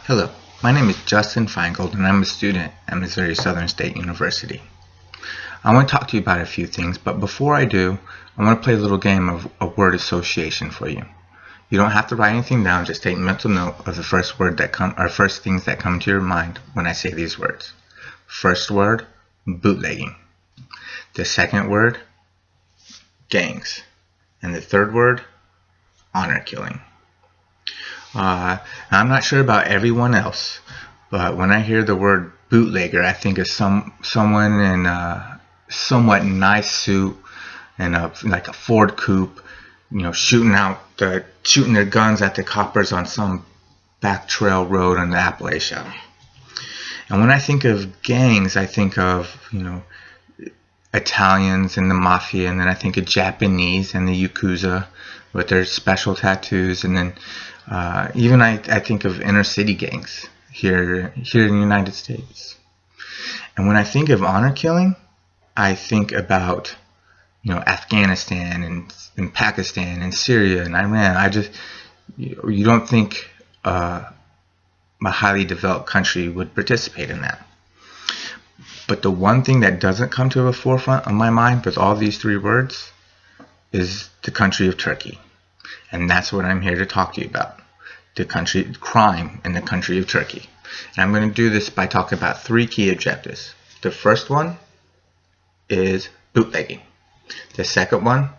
Hello, my name is Justin Feingold and I'm a student at Missouri Southern State University. I want to talk to you about a few things, but before I do, I want to play a little game of a word association for you. You don't have to write anything down, just take mental note of the first things that come to your mind when I say these words. First word, bootlegging. The second word, gangs. And the third word, honor killing. I'm not sure about everyone else, but when I hear the word bootlegger, I think of someone in a somewhat nice suit and like a Ford coupe, shooting their guns at the coppers on some back trail road in the Appalachia. And when I think of gangs, I think of Italians and the mafia, and then I think of Japanese and the Yakuza with their special tattoos, and then even I think of inner city gangs here in the United States. And when I think of honor killing, I think about Afghanistan and Pakistan and Syria and Iran. You don't think a highly developed country would participate in that. But the one thing that doesn't come to the forefront of my mind with all these three words is the country of Turkey. And that's what I'm here to talk to you about. Crime in the country of Turkey. And I'm going to do this by talking about three key objectives. The first one is bootlegging. The second one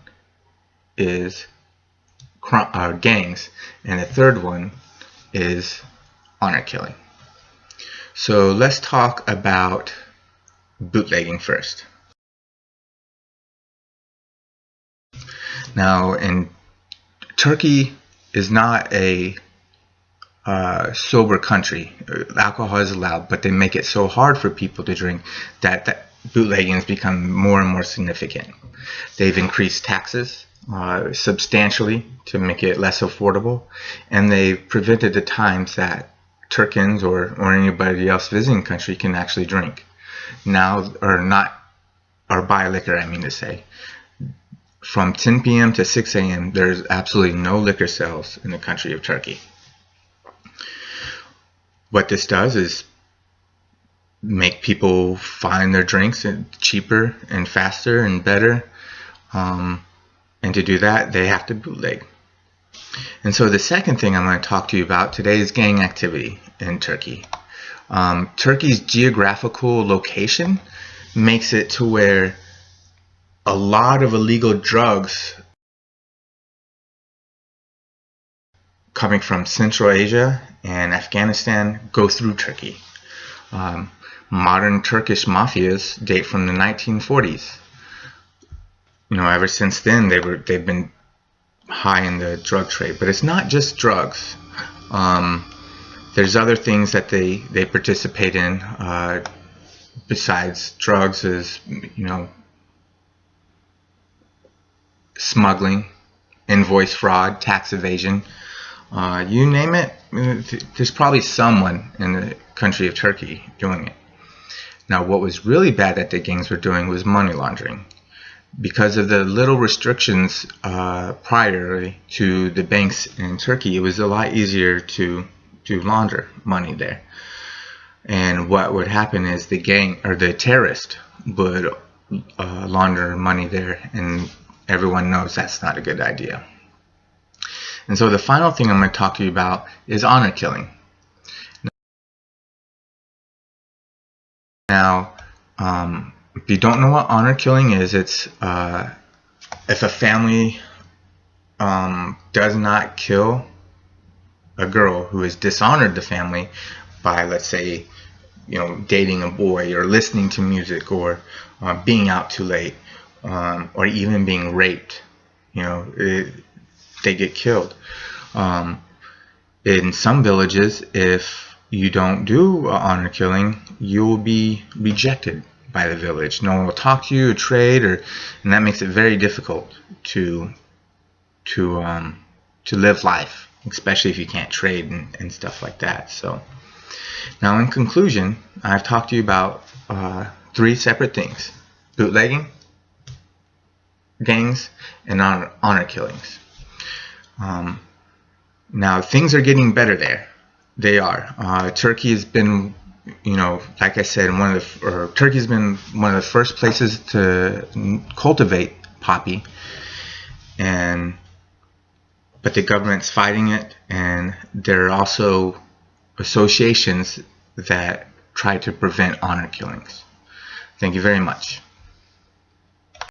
is gangs. And the third one is honor killing. So let's talk about bootlegging first. Now, in Turkey is not a sober country. Alcohol is allowed, but they make it so hard for people to drink that bootlegging has become more and more significant. They've increased taxes substantially to make it less affordable, and they've prevented the times that Turkins or anybody else visiting the country can actually drink. Now, or buy liquor, I mean to say. From 10 p.m. to 6 a.m., there's absolutely no liquor sales in the country of Turkey. What this does is make people find their drinks cheaper and faster and better. And to do that, they have to bootleg. And so the second thing I'm going to talk to you about today is gang activity in Turkey. Turkey's geographical location makes it to where a lot of illegal drugs coming from Central Asia and Afghanistan go through Turkey. Modern Turkish mafias date from the 1940s. Ever since then they've been high in the drug trade, but it's not just drugs. There's other things that they participate in besides drugs, is smuggling, invoice fraud, tax evasion, you name it. There's probably someone in the country of Turkey doing it. Now, what was really bad that the gangs were doing was money laundering. Because of the little restrictions prior to the banks in Turkey, it was a lot easier to launder money there. And what would happen is the terrorist would launder money there, and everyone knows that's not a good idea. And so the final thing I'm going to talk to you about is honor killing. Now, if you don't know what honor killing is, it's if a family does not kill a girl who has dishonored the family by, let's say, dating a boy or listening to music or being out too late, or even being raped, they get killed. In some villages, if you don't do honor killing, you will be rejected by the village. No one will talk to you or trade, and that makes it very difficult to live life, especially if you can't trade and stuff like that. So now, in conclusion, I've talked to you about three separate things: bootlegging, gangs, and honor killings. Now, things are getting better there. They are. Turkey has been, like I said, Turkey's been one of the first places to cultivate poppy, but the government's fighting it, and there are also associations that try to prevent honor killings. Thank you very much.